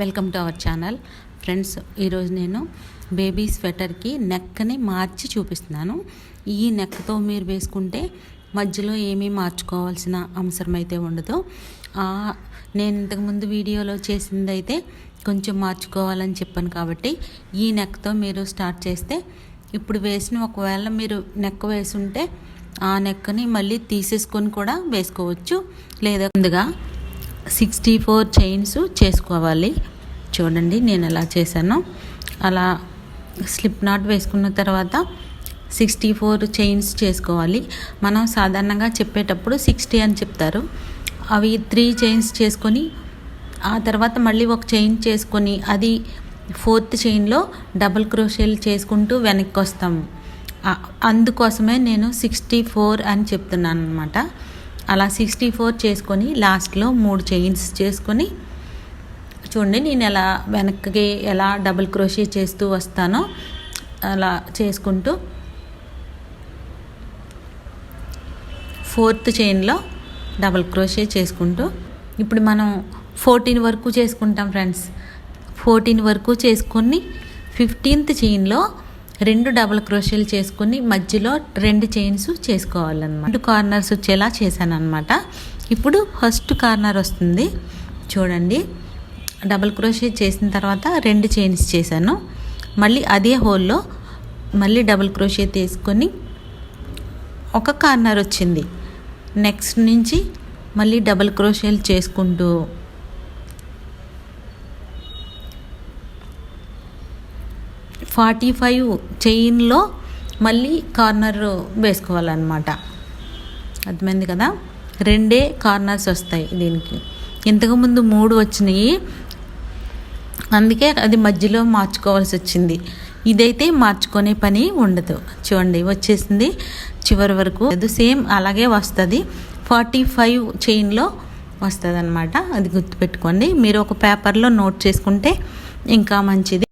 Welcome to our channel friends. ఈరోజు నేను baby స్వెటర్కి నెక్ని మార్చి చూపిస్తున్నాను. ఈ నెక్తో మీరు వేసుకుంటే మధ్యలో ఏమీ మార్చుకోవాల్సిన అవసరం అయితే ఉండదు. నేను ఇంతకుముందు వీడియోలో చేసింది అయితే కొంచెం మార్చుకోవాలని చెప్పాను కాబట్టి ఈ నెక్తో మీరు స్టార్ట్ చేస్తే ఇప్పుడు ఒకవేళ మీరు నెక్ వేసుంటే ఆ నెక్ని మళ్ళీ తీసేసుకొని కూడా వేసుకోవచ్చు. లేదా ముందుగా 64 చైన్స్ చేసుకోవాలి. చూడండి నేను ఎలా చేశానో. అలా స్లిప్ నాట్ వేసుకున్న తర్వాత 64 చైన్స్ చేసుకోవాలి. మనం సాధారణంగా చెప్పేటప్పుడు 60 అని చెప్తారు. అవి 3 చైన్స్ చేసుకొని ఆ తర్వాత మళ్ళీ ఒక చైన్ చేసుకొని అది 4th చైన్లో డబుల్ క్రోషేలు చేసుకుంటూ వెనక్కి వస్తాము. అందుకోసమే నేను 64 అని చెప్తున్నాను అనమాట. అలా 64 చేసుకొని లాస్ట్లో 3 చైన్స్ చేసుకొని చూడండి నేను వెనక్కి ఎలా డబుల్ క్రోషే చేస్తూ వస్తానో అలా చేసుకుంటూ 4th చైన్లో డబుల్ క్రోషే చేసుకుంటూ ఇప్పుడు మనం 14 వరకు చేసుకుంటాం ఫ్రెండ్స్. 14 వరకు చేసుకొని 15th చైన్లో 2 డబుల్ క్రోషేలు చేసుకొని మధ్యలో 2 చైన్స్ చేసుకోవాలన్నమాట. 2 కార్నర్స్ వచ్చేలా చేశాను అనమాట. ఇప్పుడు ఫస్ట్ కార్నర్ వస్తుంది చూడండి. డబుల్ క్రోషే చేసిన తర్వాత 2 చైన్స్ చేశాను. మళ్ళీ అదే హోల్లో మళ్ళీ డబుల్ క్రోషే తీసుకొని ఒక కార్నర్ వచ్చింది. నెక్స్ట్ నుంచి మళ్ళీ డబుల్ క్రోషేలు చేసుకుంటూ 45 చైన్లో మళ్ళీ కార్నర్ వేసుకోవాలన్నమాట. అర్థమైంది కదా. 2 కార్నర్స్ వస్తాయి దీనికి. ఇంతకుముందు 3 వచ్చినాయి, అందుకే అది మధ్యలో మార్చుకోవాల్సి వచ్చింది. ఇదైతే మార్చుకునే పని ఉండదు. చూడండి వచ్చేసింది చివరి వరకు. అది సేమ్ అలాగే వస్తుంది. 45 చైన్లో వస్తుంది అనమాట. అది గుర్తుపెట్టుకోండి. మీరు ఒక పేపర్లో నోట్ చేసుకుంటే ఇంకా మంచిది.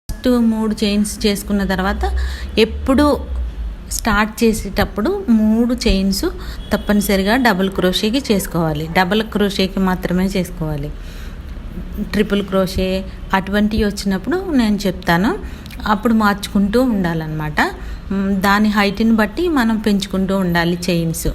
ఫస్ట్ 3 చైన్స్ చేసుకున్న తర్వాత ఎప్పుడు స్టార్ట్ చేసేటప్పుడు 3 చైన్స్ తప్పనిసరిగా డబుల్ క్రోషేకి చేసుకోవాలి. డబుల్ క్రోషేకి మాత్రమే చేసుకోవాలి. ట్రిపుల్ క్రోషే అటువంటివి వచ్చినప్పుడు నేను చెప్తాను. అప్పుడు మార్చుకుంటూ ఉండాలన్నమాట. దాని హైట్ని బట్టి మనం పెంచుకుంటూ ఉండాలి చైన్స్.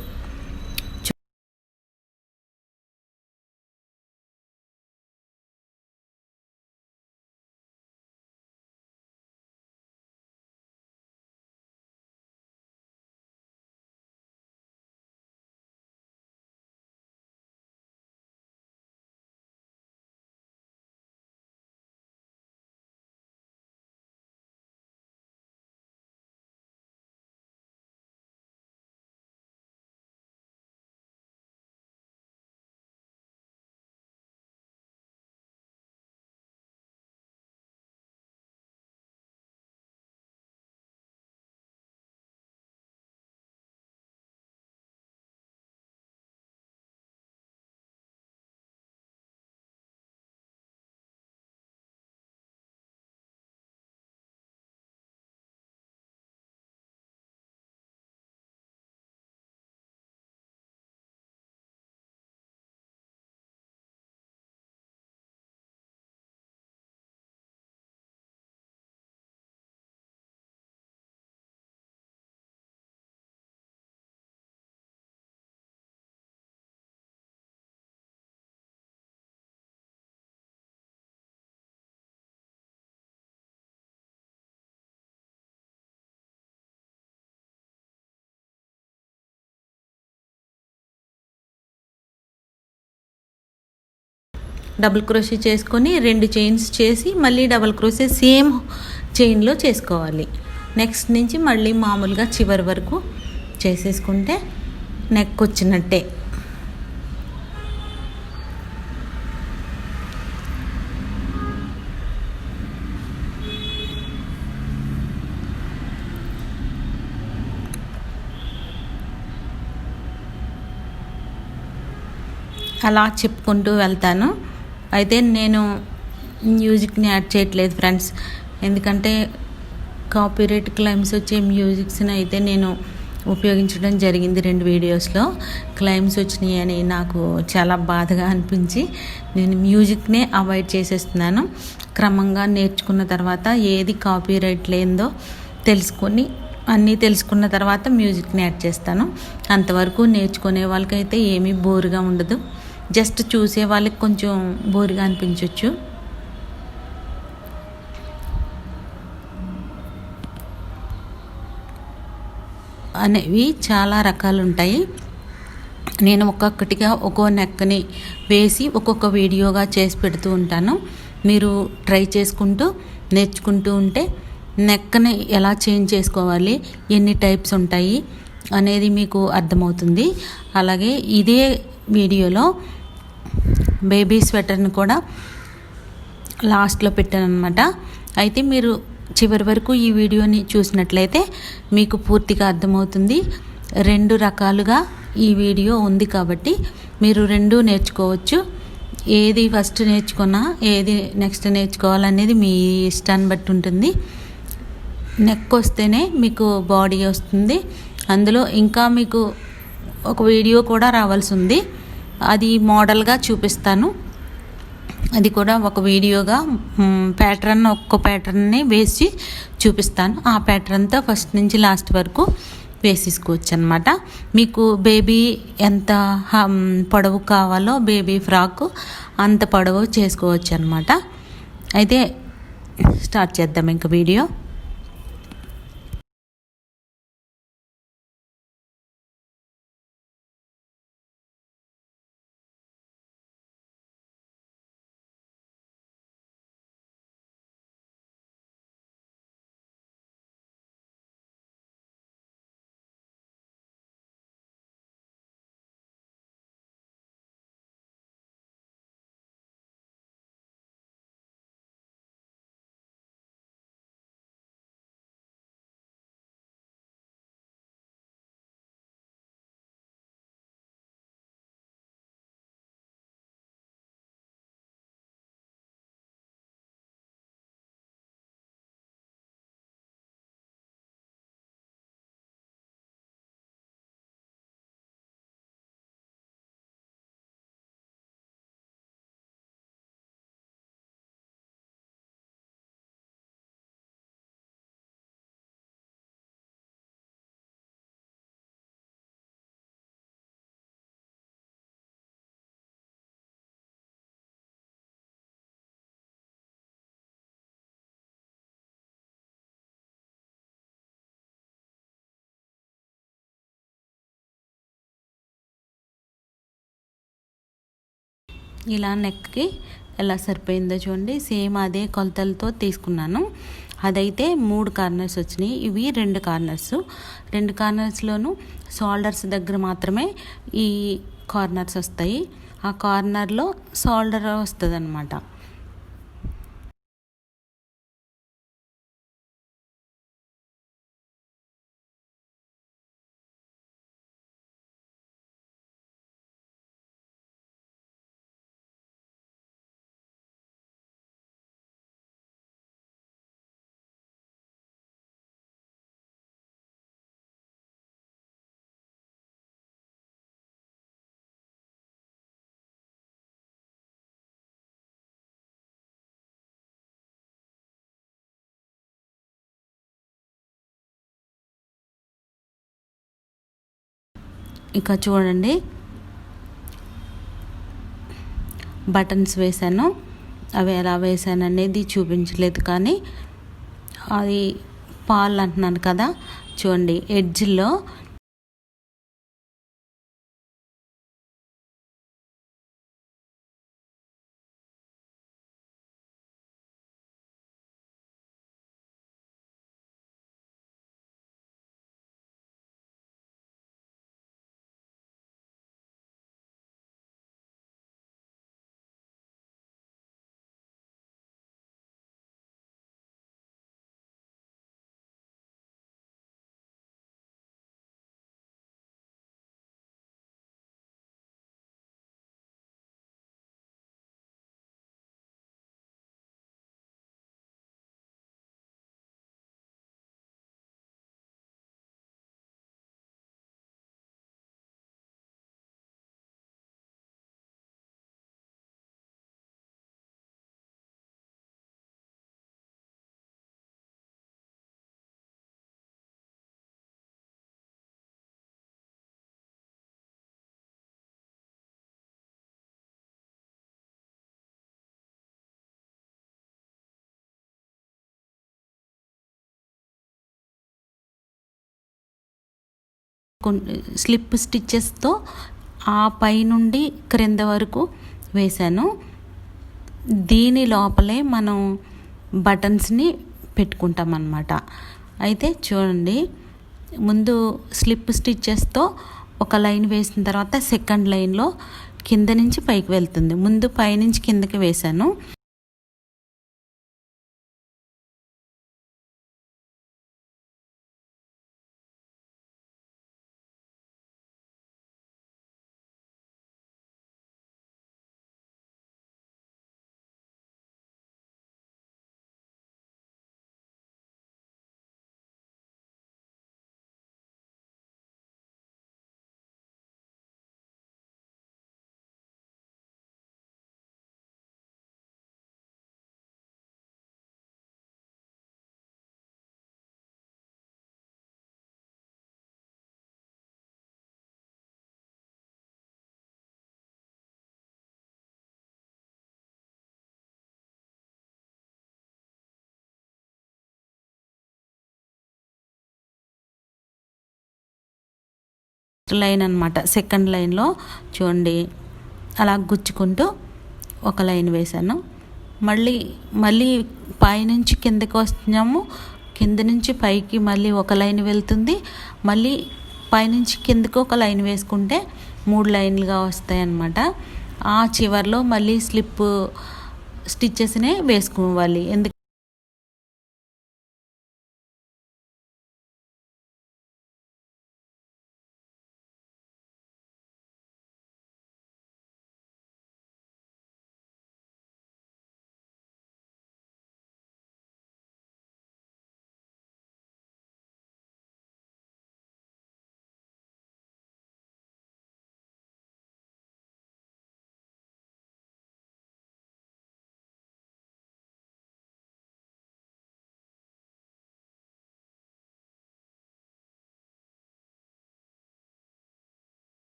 డబుల్ క్రోషే చేసుకొని 2 చైన్స్ చేసి మళ్ళీ డబుల్ క్రోషే సేమ్ చైన్లో చేసుకోవాలి. నెక్స్ట్ నుంచి మళ్ళీ మామూలుగా చివరి వరకు చేసేసుకుంటే నెక్ వచ్చినట్టే. అలా చెప్పుకుంటూ వెళ్తాను. అయితే నేను మ్యూజిక్ని యాడ్ చేయట్లేదు ఫ్రెండ్స్, ఎందుకంటే కాపీరైట్ క్లైమ్స్ వచ్చే మ్యూజిక్స్ని అయితే నేను ఉపయోగించడం జరిగింది 2 వీడియోస్లో. క్లైమ్స్ వచ్చినాయి అని నాకు చాలా బాధగా అనిపించి నేను మ్యూజిక్నే అవాయిడ్ చేసేస్తున్నాను. క్రమంగా నేర్చుకున్న తర్వాత ఏది కాపీరైట్ లేదో తెలుసుకొని అన్నీ తెలుసుకున్న తర్వాత మ్యూజిక్ని యాడ్ చేస్తాను. అంతవరకు నేర్చుకునే వాళ్ళకైతే ఏమీ బోరుగా ఉండదు, జస్ట్ చూసే వాళ్ళకి కొంచెం బోరుగా అనిపించవచ్చు. అనేవి చాలా రకాలు ఉంటాయి. నేను ఒక్కొక్కటిగా ఒక్కో నెక్ని వేసి ఒక్కొక్క వీడియోగా చేసి పెడుతూ ఉంటాను. మీరు ట్రై చేసుకుంటూ నేర్చుకుంటూ ఉంటే నెక్ని ఎలా చేంజ్ చేసుకోవాలి, ఎన్ని టైప్స్ ఉంటాయి అనేది మీకు అర్థమవుతుంది. అలాగే ఇదే వీడియోలో బేబీ స్వెటర్ని కూడా లాస్ట్లో పెట్టాను అనమాట. అయితే మీరు చివరి వరకు ఈ వీడియోని చూసినట్లయితే మీకు పూర్తిగా అర్థమవుతుంది. 2 రకాలుగా ఈ వీడియో ఉంది కాబట్టి మీరు 2 నేర్చుకోవచ్చు. ఏది ఫస్ట్ నేర్చుకున్నా ఏది నెక్స్ట్ నేర్చుకోవాలనేది మీ ఇష్టాన్ని బట్టి ఉంటుంది. నెక్ వస్తేనే మీకు బాడీ వస్తుంది. అందులో ఇంకా మీకు ఒక వీడియో కూడా రావాల్సి ఉంది, అది మోడల్గా చూపిస్తాను. అది కూడా ఒక వీడియోగా ఒక్కో ప్యాటర్న్ని వేసి చూపిస్తాను. ఆ ప్యాటర్న్తో ఫస్ట్ నుంచి లాస్ట్ వరకు వేసేసుకోవచ్చు అనమాట. మీకు బేబీ ఎంత పొడవు కావాలో బేబీ ఫ్రాక్ అంత పొడవు చేసుకోవచ్చు అనమాట. అయితే స్టార్ట్ చేద్దాం ఇంకా వీడియో. ఇలా నెక్కి ఎలా సరిపోయిందో చూడండి. సేమ్ అదే కొలతలతో తీసుకున్నాను. అదైతే 3 కార్నర్స్ వచ్చినాయి, ఇవి 2 కార్నర్స్. 2 కార్నర్స్లోనూ షోల్డర్స్ దగ్గర మాత్రమే ఈ కార్నర్స్ వస్తాయి. ఆ కార్నర్లో షోల్డర్ వస్తుంది అన్నమాట. ఇక చూడండి, బటన్స్ వేసాను. అవి ఎలా వేసాను అనేది చూపించలేదు, కానీ అది పాల్ అంటున్నాను కదా, చూడండి ఎడ్జ్లో స్లిప్ స్టిచ్చెస్తో ఆ పై నుండి క్రింద వరకు వేశాను. దీని లోపలే మనం బటన్స్ని పెట్టుకుంటాం అన్నమాట. అయితే చూడండి, ముందు స్లిప్ స్టిచ్చెస్తో ఒక లైన్ వేసిన తర్వాత సెకండ్ లైన్లో కింద నుంచి పైకి వెళ్తుంది. ముందు పైనుంచి కిందకి వేశాను. లైన్ అనమాట. సెకండ్ లైన్లో చూడండి అలా గుచ్చుకుంటూ ఒక లైన్ వేశాను. మళ్ళీ పైనుంచి కిందకి వస్తున్నాము, కింద నుంచి పైకి మళ్ళీ ఒక లైన్ వెళ్తుంది, మళ్ళీ పైనుంచి కిందకి ఒక లైన్ వేసుకుంటే 3 లైన్లుగా వస్తాయి అన్నమాట. ఆ చివర్లో మళ్ళీ స్లిప్ స్టిచ్చెస్నే వేసుకోవాలి.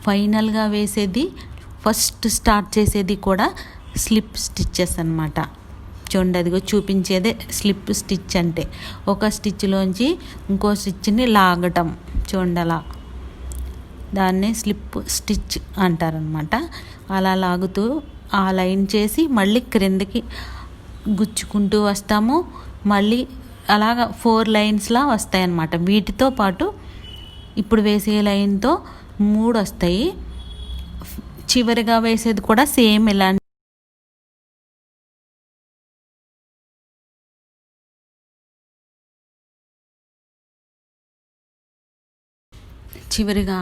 ఫైనల్గా వేసేది, ఫస్ట్ స్టార్ట్ చేసేది కూడా స్లిప్ స్టిచ్చెస్ అన్నమాట. చూడండి, అదిగో చూపించేదే స్లిప్ స్టిచ్ అంటే. ఒక స్టిచ్లోంచి ఇంకో స్టిచ్ని లాగటం. చూడండి, అలా దాన్నే స్లిప్ స్టిచ్ అంటారనమాట. అలా లాగుతూ ఆ లైన్ చేసి మళ్ళీ క్రిందకి గుచ్చుకుంటూ వస్తాము. మళ్ళీ అలాగా 4 లైన్స్లా వస్తాయి అన్నమాట. వీటితో పాటు ఇప్పుడు వేసే లైన్తో 3 వస్తాయి. చివరిగా వేసేది కూడా సేమ్ ఇలాంటి చివరిగా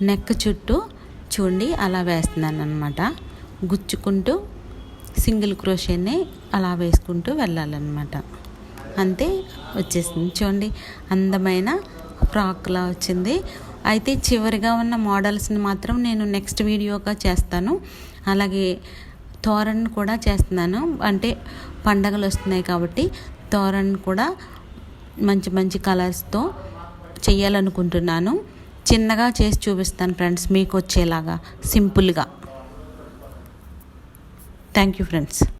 నెక్ చుట్టూ చూడండి అలా వేస్తున్నాను అన్నమాట. గుచ్చుకుంటూ సింగిల్ క్రోషేనే అలా వేసుకుంటూ వెళ్ళాలన్నమాట. అంతే, వచ్చేసింది. చూడండి, అందమైన ఫ్రాక్లా వచ్చింది. అయితే చివరిగా ఉన్న మోడల్స్ని మాత్రం నేను నెక్స్ట్ వీడియోగా చేస్తాను. అలాగే తోరణ్ కూడా చేస్తున్నాను. అంటే పండగలు వస్తున్నాయి కాబట్టి తోరణ్ కూడా మంచి మంచి కలర్స్తో చేయాలనుకుంటున్నాను. చిన్నగా చేసి చూపిస్తాను ఫ్రెండ్స్, మీకు వచ్చేలాగా సింపుల్గా. Thank you friends.